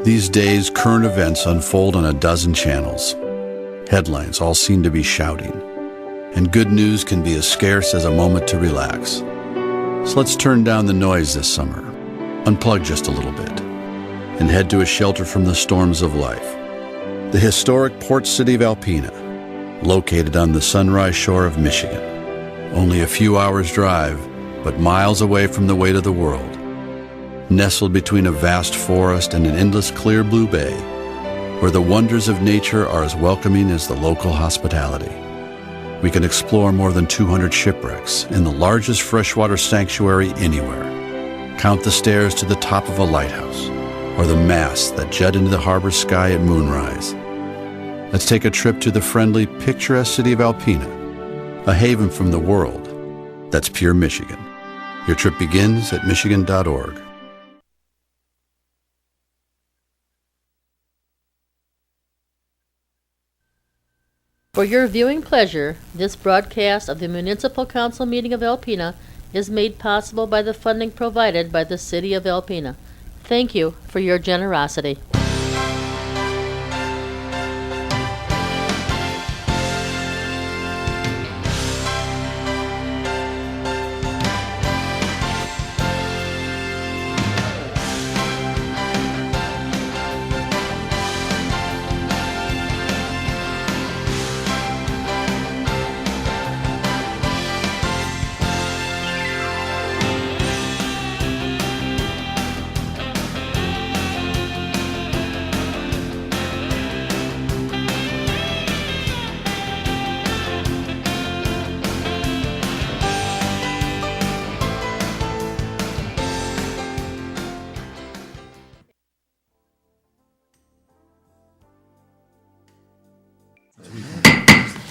These days, current events unfold on a dozen channels. Headlines all seem to be shouting, and good news can be as scarce as a moment to relax. So let's turn down the noise this summer, unplug just a little bit, and head to a shelter from the storms of life. The historic port city of Alpena, located on the Sunrise Shore of Michigan. Only a few hours' drive, but miles away from the weight of the world. Nestled between a vast forest and an endless clear blue bay, where the wonders of nature are as welcoming as the local hospitality. We can explore more than 200 shipwrecks in the largest freshwater sanctuary anywhere. Count the stairs to the top of a lighthouse, or the masts that jut into the harbor sky at moonrise. Let's take a trip to the friendly, picturesque city of Alpena, a haven from the world that's pure Michigan. Your trip begins at michigan.org. For your viewing pleasure, this broadcast of the Municipal Council meeting of Alpena is made possible by the funding provided by the City of Alpena. Thank you for your generosity.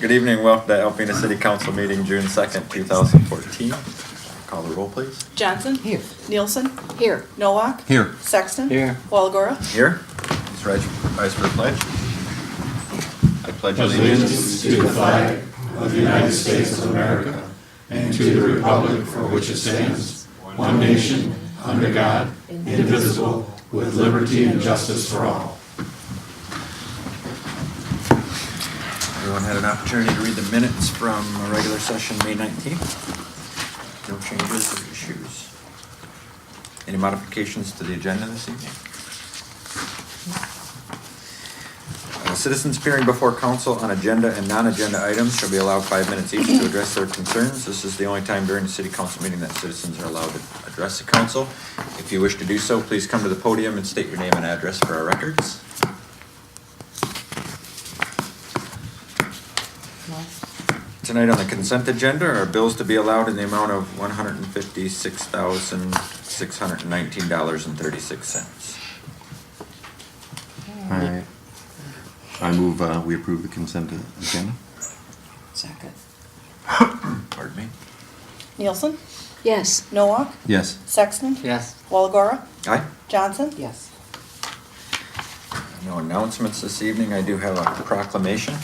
Good evening, welcome to Alpena City Council meeting June 2nd, 2014. Call the roll, please. Johnson? Here. Nielsen? Here. Nowak? Here. Sexton? Here. Walagora? Here. Please rise for the pledge. I pledge allegiance to the flag of the United States of America and to the republic for which it stands, one nation, under God, indivisible, with liberty and justice for all. Everyone had an opportunity to read the minutes from a regular session May 19th. No changes or issues. Any modifications to the agenda this evening? Citizens appearing before council on agenda and non-agenda items shall be allowed 5 minutes each to address their concerns. This is the only time during the city council meeting that citizens are allowed to address the council. If you wish to do so, please come to the podium and state your name and address for our records. Tonight on the consent agenda are bills to be allowed in the amount of $156,619.36. I move we approve the consent agenda. Second. Pardon me. Nielsen? Yes. Nowak? Yes. Sexton? Yes. Walagora? Aye. Johnson? Yes. No announcements this evening. I do have a proclamation.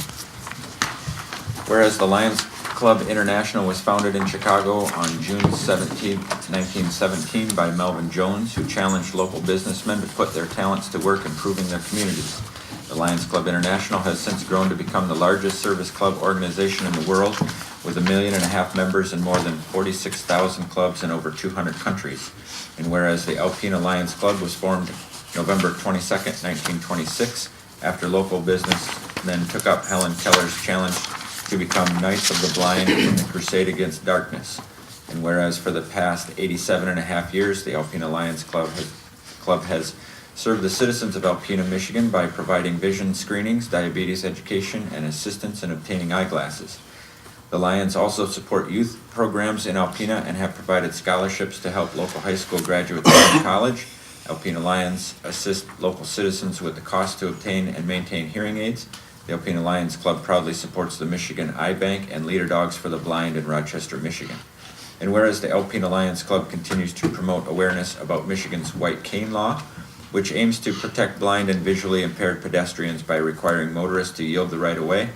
Whereas the Lions Club International was founded in Chicago on June 17, 1917 by Melvin Jones, who challenged local businessmen to put their talents to work improving their communities. The Lions Club International has since grown to become the largest service club organization in the world, with 1.5 million members in more than 46,000 clubs in over 200 countries. And whereas the Alpena Lions Club was formed November 22nd, 1926, after local businessmen took up Helen Keller's challenge to become Knights of the Blind in the crusade against darkness. And whereas for the past 87.5 years, the Alpena Lions Club has served the citizens of Alpena, Michigan by providing vision screenings, diabetes education, and assistance in obtaining eyeglasses. The Lions also support youth programs in Alpena and have provided scholarships to help local high school graduates in college. Alpena Lions assist local citizens with the cost to obtain and maintain hearing aids. The Alpena Lions Club proudly supports the Michigan Eye Bank and Leader Dogs for the Blind in Rochester, Michigan. And whereas the Alpena Lions Club continues to promote awareness about Michigan's white cane law, which aims to protect blind and visually impaired pedestrians by requiring motorists to yield the right of way.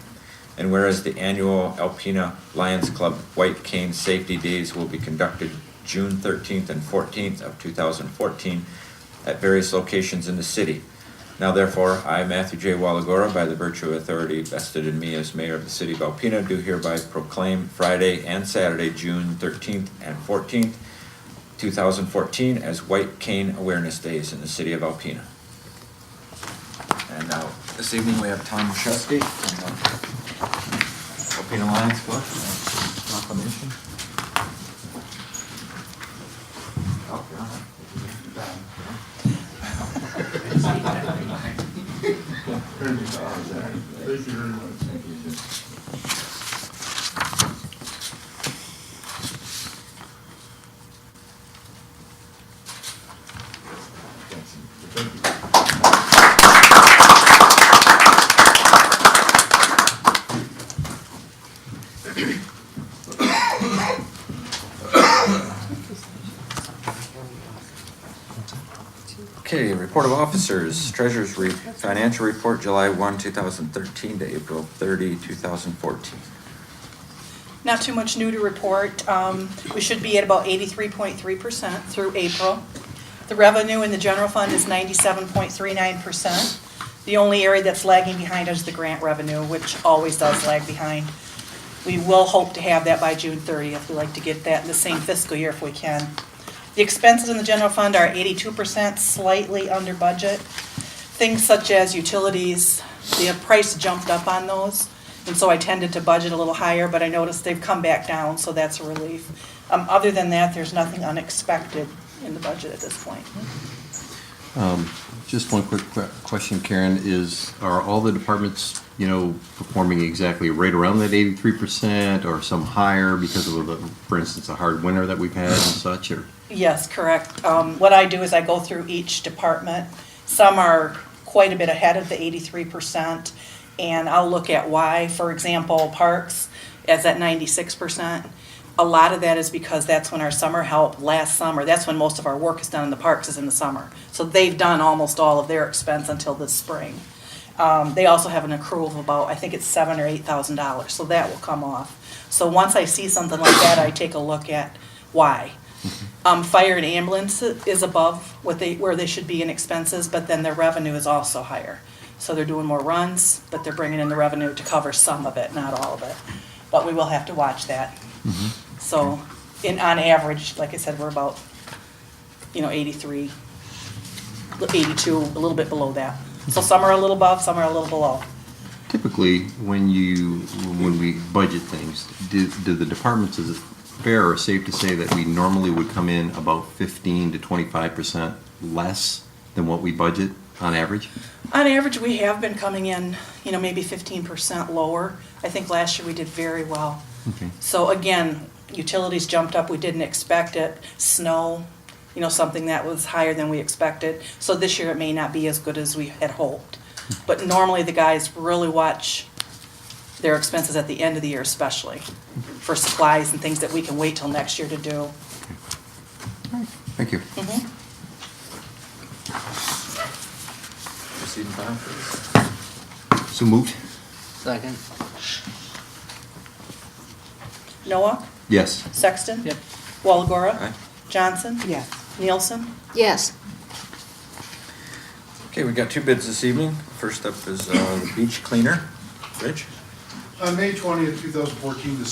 And whereas the annual Alpena Lions Club White Cane Safety Days will be conducted June 13th and 14th of 2014, at various locations in the city. Now therefore, I, Matthew J. Walagora, by the virtue of authority vested in me as mayor of the city of Alpena, do hereby proclaim Friday and Saturday, June 13th and 14th, 2014, as White Cane Awareness Days in the city of Alpena. And now, this evening, we have Tom Shesky from the Alpena Lions Club, proclamation. Thank you very much. Okay, report of officers, treasurer's financial report, July 1, 2013 to April 30, 2014. Not too much new to report. We should be at about 83.3% through April. The revenue in the general fund is 97.39%. The only area that's lagging behind is the grant revenue, which always does lag behind. We will hope to have that by June 30th. We'd like to get that in the same fiscal year if we can. The expenses in the general fund are 82%, slightly under budget. Things such as utilities, the price jumped up on those, and so I tended to budget a little higher, but I noticed they've come back down, so that's a relief. Other than that, there's nothing unexpected in the budget at this point. Just one quick question, Karen, are all the departments, performing exactly right around that 83% or some higher because of, for instance, a hard winter that we've had and such, or? Yes, correct. What I do is I go through each department. Some are quite a bit ahead of the 83%, and I'll look at why. For example, parks is at 96%. A lot of that is because that's when our summer help last summer, that's when most of our work is done in the parks, is in the summer. So they've done almost all of their expense until this spring. They also have an accrual of about, I think it's $7,000 or $8,000, so that will come off. So once I see something like that, I take a look at why. Fire and ambulance is above where they should be in expenses, but then their revenue is also higher. So they're doing more runs, but they're bringing in the revenue to cover some of it, not all of it. But we will have to watch that. So, on average, like I said, we're about, 83, 82, a little bit below that. So some are a little above, some are a little below. Typically, when we budget things, do the departments, is it fair or safe to say that we normally would come in about 15 to 25% less than what we budget on average? On average, we have been coming in, maybe 15% lower. I think last year we did very well. Okay. So again, utilities jumped up, we didn't expect it. Snow, something that was higher than we expected. So this year it may not be as good as we had hoped. But normally the guys really watch their expenses at the end of the year, especially for supplies and things that we can wait till next year to do. Thank you. Proceed in time, please. So moved? Second. Noah? Yes. Sexton? Yep. Walagora? Aye. Johnson? Yes. Nielsen? Yes. Okay, we got two bids this evening. First up is the beach cleaner. Rich? On May 20th, 2014, the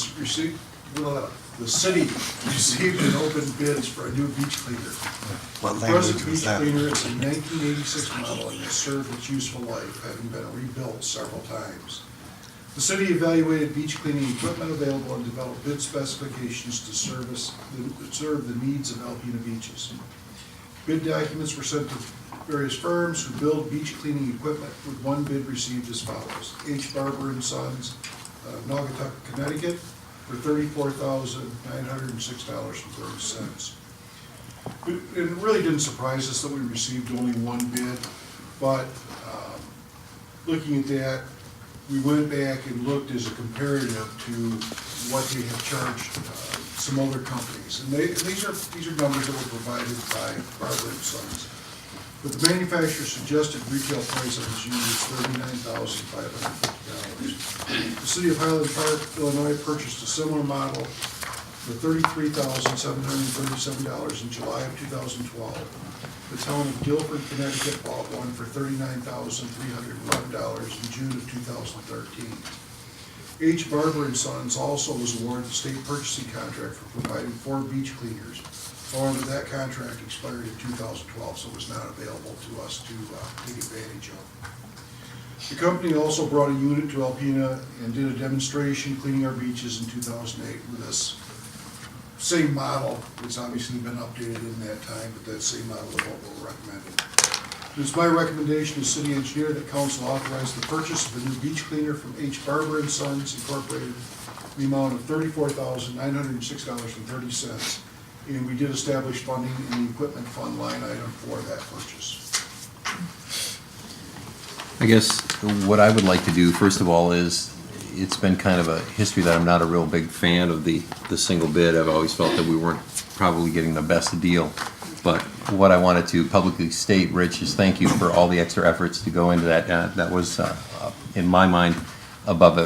city received an open bids for a new beach cleaner. What The language present was beach that? cleaner is a 1986 model and has served its useful life, having been rebuilt several times. The city evaluated beach cleaning equipment available and developed bid specifications to serve the needs of Alpena beaches. Bid documents were sent to various firms who build beach cleaning equipment, with one bid received as follows. H. Barber and Sons, Naugatuck, Connecticut, for $34,906.30. It really didn't surprise us that we received only one bid, but looking at that, we went back and looked as a comparative to what they have charged some other companies. And these are numbers that were provided by Barber and Sons. But the manufacturer's suggested retail price on this unit is $39,550. The city of Highland Park, Illinois purchased a similar model for $33,737 in July of 2012. The town of Guilford, Connecticut bought one for $39,311 in June of 2013. H. Barber and Sons also was awarded the state purchasing contract for providing 4 beach cleaners. However, that contract expired in 2012, so it was not available to us to take advantage of. The company also brought a unit to Alpena and did a demonstration cleaning our beaches in 2008 with this same model. It's obviously been updated in that time, but that same model is what we're recommending. It is my recommendation as city engineer that council authorize the purchase of a new beach cleaner from H. Barber and Sons Incorporated in the amount of $34,906.30. And we did establish funding in the equipment fund line item for that purchase. I guess what I would like to do, first of all, is, it's been kind of a history that I'm not a real big fan of the single bid. I've always felt that we weren't probably getting the best deal. But what I wanted to publicly state, Rich, is thank you for all the extra efforts to go into that. That was, in my mind, above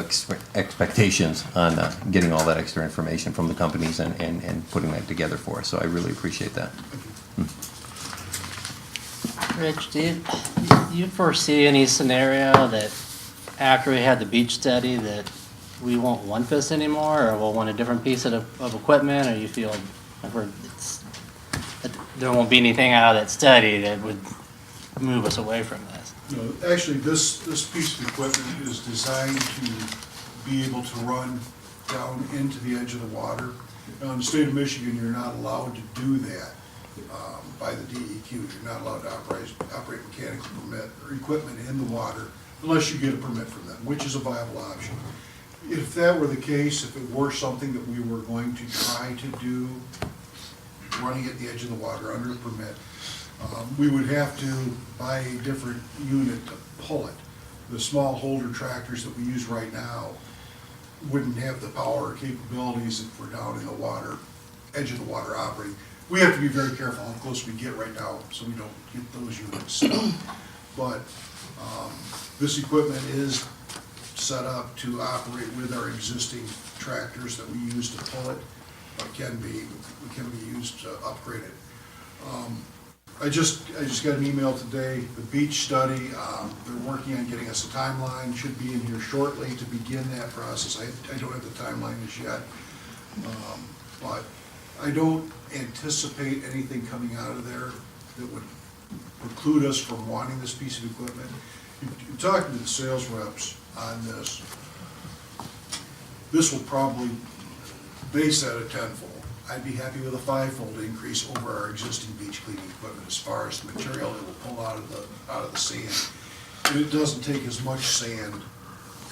expectations on getting all that extra information from the companies and putting that together for us. So I really appreciate that. Rich, do you foresee any scenario that after we have the beach study that we won't want this anymore, or we'll want a different piece of equipment, or you feel like that there won't be anything out of that study that would move us away from this? No, actually, this piece of equipment is designed to be able to run down into the edge of the water. Now, in the state of Michigan, you're not allowed to do that by the DEQ. You're not allowed to operate mechanical permit or equipment in the water unless you get a permit from them, which is a viable option. If that were the case, if it were something that we were going to try to do, running at the edge of the water under a permit, we would have to buy a different unit to pull it. The small holder tractors that we use right now wouldn't have the power or capabilities if we're down in the water, edge of the water operating. We have to be very careful how close we get right now so we don't get those units stuck. But this equipment is set up to operate with our existing tractors that we use to pull it, but can be used to upgrade it. I just got an email today, the beach study, they're working on getting us a timeline, should be in here shortly to begin that process. I don't have the timeline as yet, but I don't anticipate anything coming out of there that would preclude us from wanting this piece of equipment. You're talking to the sales reps on this. This will probably, they said a tenfold. I'd be happy with a 5-fold increase over our existing beach cleaning equipment as far as the material it will pull out of the sand. And it doesn't take as much sand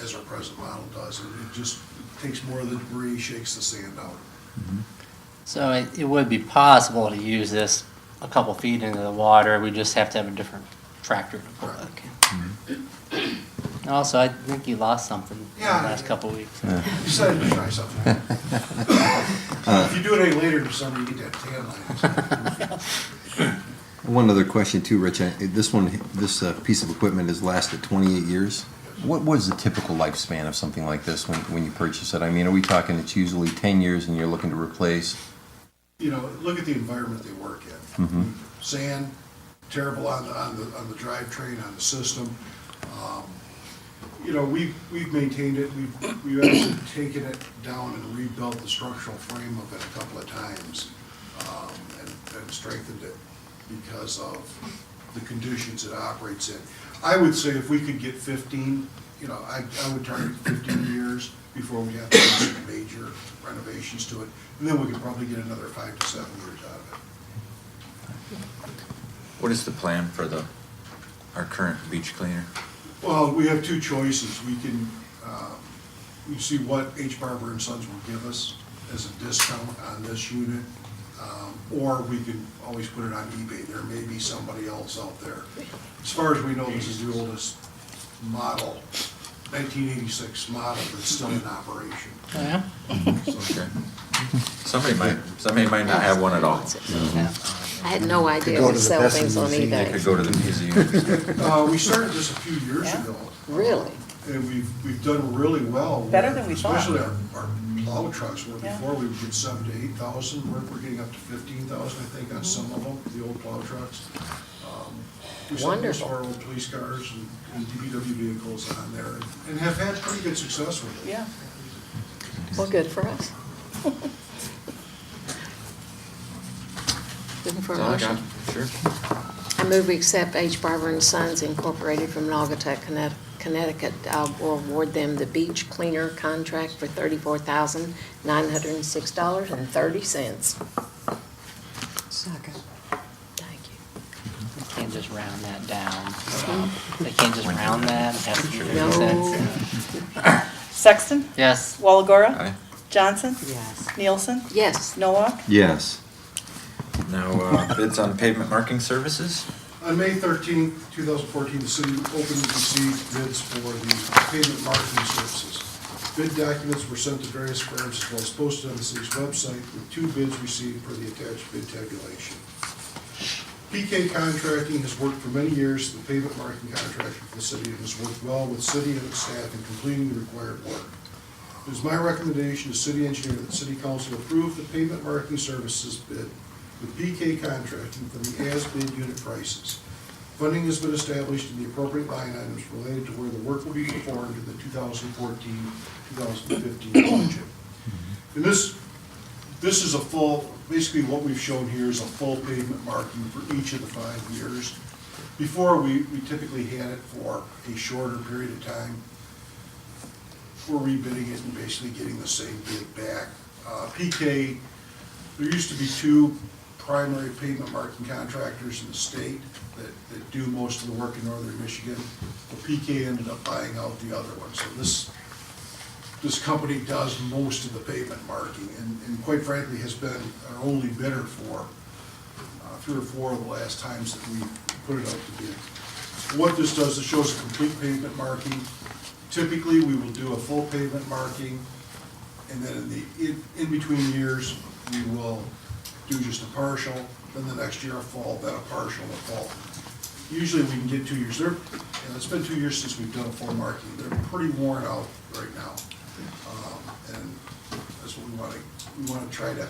as our present model does. It just takes more of the debris, shakes the sand out. Mm-hmm. So it would be possible to use this a couple feet into the water, we just have to have a different tractor to pull it. Also, I think you lost something in the last couple of weeks. Decided to try something. If you do it any later in the summer, you get that tan line. One other question too, Rich. This piece of equipment has lasted 28 years. What was the typical lifespan of something like this when you purchase it? I mean, are we talking it's usually 10 years and you're looking to replace? You know, look at the environment they work in. Mm-hmm. Sand, terrible on the drivetrain, on the system. You know, we've maintained it. We've actually taken it down and rebuilt the structural frame of it a couple of times and strengthened it because of the conditions it operates in. I would say if we could get 15, you know, I would target 15 years before we have to do some major renovations to it. And then we could probably get another 5 to 7 years out of it. What is the plan for our current beach cleaner? Well, we have two choices. We can, we see what H. Barber and Sons will give us as a discount on this unit, or we can always put it on eBay. There may be somebody else out there. As far as we know, this is the oldest model, 1986 model that's still in operation. Oh, yeah? Okay. Somebody might not have one at all. I had no idea we sell things on They eBay. could go to the museum. We started this a few years ago. Really? And we've done really well. Better than we thought. Especially our plow trucks, where Yeah. before we would get 7,000 to 8,000, we're getting up to 15,000, I think, on some of them, the old plow trucks. We sent most of our old police cars and DPW vehicles on there, and have had pretty good success with it. Yeah. Well, good for us. Looking for a That's all I got. motion. Sure. I move we accept H. Barber and Sons Incorporated from Naugatuck, Connecticut. I will award them the beach cleaner contract for $34,906.30. Second. Thank you. They can't just round that down. They can't just round that and have to be No. cents. Sexton? Yes. Walagora? Aye. Johnson? Yes. Nielsen? Yes. Noah? Yes. Now, bids on pavement marking services. On May 13, 2014, the city opened and received bids for the pavement marking services. Bid documents were sent to various firms as well as posted on the city's website, with 2 bids received for the attached bid tabulation. PK Contracting has worked for many years as the pavement marking contractor for the city and has worked well with city and its staff in completing the required work. It is my recommendation to city engineer that the city council approve the pavement marking services bid with PK Contracting for the as-bid unit prices. Funding has been established in the appropriate line items related to where the work will be performed in the 2014-2015 budget. And this is a full, basically what we've shown here is a full pavement marking for each of the 5 years. Before, we typically had it for a shorter period of time. We're rebidding it and basically getting the same bid back. PK, there used to be 2 primary pavement marking contractors in the state that do most of the work in northern Michigan. But PK ended up buying out the other one. So this company does most of the pavement marking and quite frankly has been our only bidder for 3 or 4 of the last times that we put it out to bid. What this does, it shows a complete pavement marking. Typically, we will do a full pavement marking, and then in between years, we will do just a partial, then the next year a full, then a partial, a full. Usually we can get 2 years. It's been 2 years since we've done a full marking. They're pretty worn out right now. And that's what we want to try to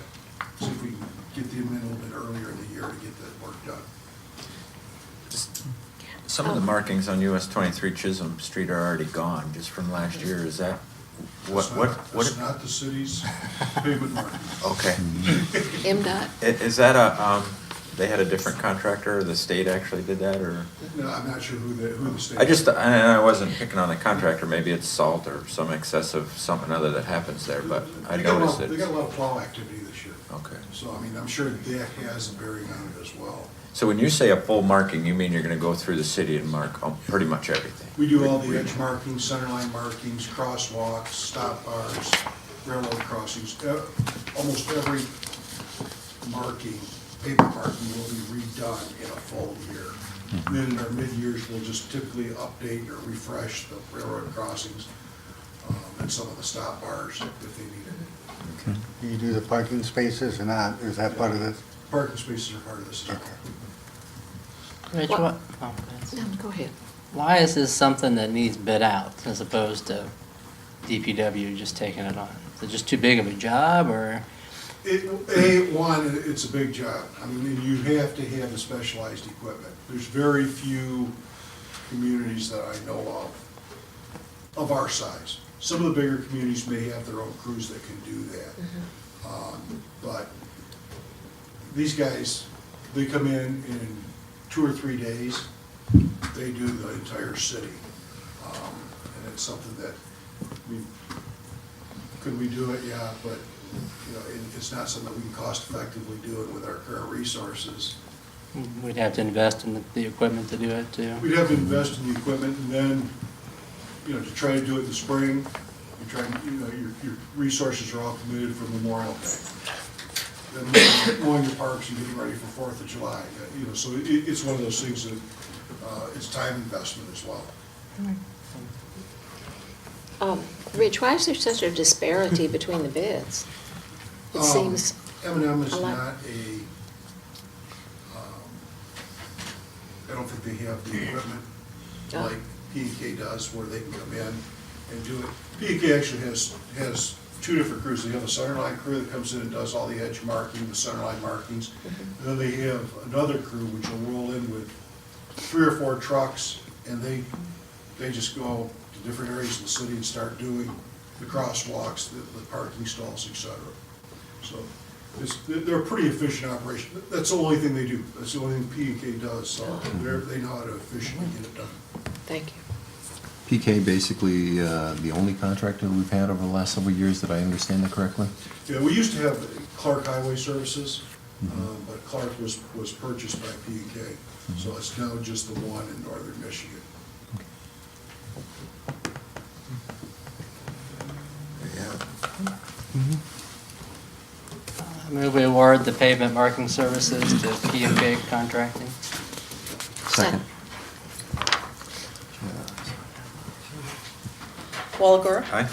see if we can get them in a little bit earlier in the year to get that work done. Some of the markings on US 23 Chisholm Street are already gone, just from last year. Is that, That's not the city's pavement marking. Okay. MDOT? Is that they had a different contractor, or the state actually did that, or? No, I'm not sure who the state. I wasn't picking on the contractor, maybe it's salt or some excessive something other that happens there, but I noticed it. They got a lot of plow activity this year. Okay. So, I mean, I'm sure that has a bearing on it as well. So when you say a full marking, you mean you're gonna go through the city and mark pretty much everything? We do all the edge markings, centerline markings, crosswalks, stop bars, railroad crossings. Almost every marking, paper marking will be redone in a full year. And then in our mid-years, we'll just typically update or refresh the railroad crossings and some of the stop bars if they need it. Do you do the parking spaces or not? Is that part of this? Parking spaces are part of this as well. Rich, What? oh, No, go ahead. why is this something that needs bid out as opposed to DPW just taking it on? Is it just too big of a job, or? It's a big job. I mean, you have to have the specialized equipment. There's very few communities that I know of our size. Some of the bigger communities may have their own crews that can do that. But these guys, they come in 2 or 3 days, they do the entire city. And it's something that could we do it? Yeah, but it's not something that we can cost effectively do it with our current resources. We'd have to invest in the equipment to do it too. We'd have to invest in the equipment and then, to try to do it in the spring, your resources are all committed for Memorial Day. Then mowing your parks and getting ready for 4th of July, so it's one of those things that, it's time investment as well. Rich, why is there such a disparity between the bids? It seems. M&M is a lot- not I don't think they have the equipment like P&K does where they can come in and do it. PK actually has two different crews. They have a centerline crew that comes in and does all the edge marking, the centerline markings. And then they have another crew which will roll in with 3 or 4 trucks, and they just go to different areas of the city and start doing the crosswalks, the parking stalls, et cetera. So they're a pretty efficient operation. That's the only thing they do. That's the only thing PK does, so they know how to efficiently get it done. Thank you. PK basically the only contractor we've had over the last several years, that I understand that correctly? Yeah, we used to have Clark Highway Services, but Clark was purchased by PK, so it's now just the one in northern Michigan. I move we award the pavement marking services to P&K Contracting. Second. Walagora? Aye.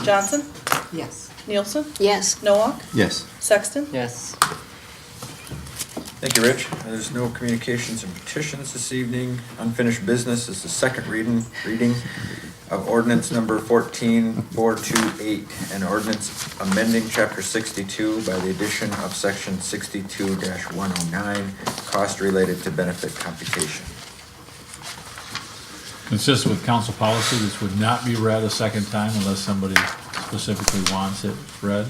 Johnson? Yes. Nielsen? Yes. Noah? Yes. Sexton? Yes. Thank you, Rich. There's no communications and petitions this evening. Unfinished business is the second reading of ordinance number 14428, an ordinance amending chapter 62 by the addition of section 62-109, cost related to benefit computation. Consistent with council policy, this would not be read a second time unless somebody specifically wants it read.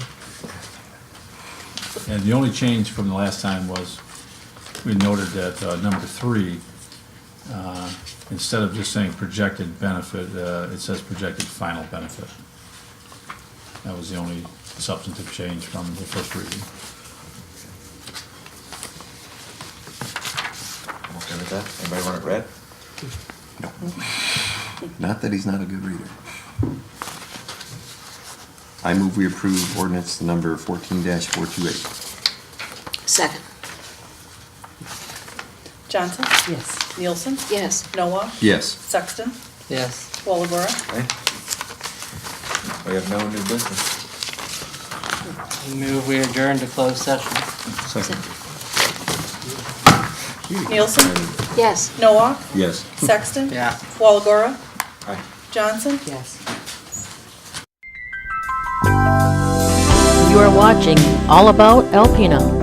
And the only change from the last time was, we noted that number 3, instead of just saying projected benefit, it says projected final benefit. That was the only substantive change from the first reading. Okay with that? Anybody want it read? No. Not that he's not a good reader. I move we approve ordinance number 14-428. Second. Johnson? Yes. Nielsen? Yes. Noah? Yes. Sexton? Yes. Walagora? Aye. We have no new business. I move we adjourn to closed session. Second. Nielsen? Yes. Noah? Yes. Sexton? Yeah. Walagora? Aye. Johnson? Yes. You are watching All About Alpena.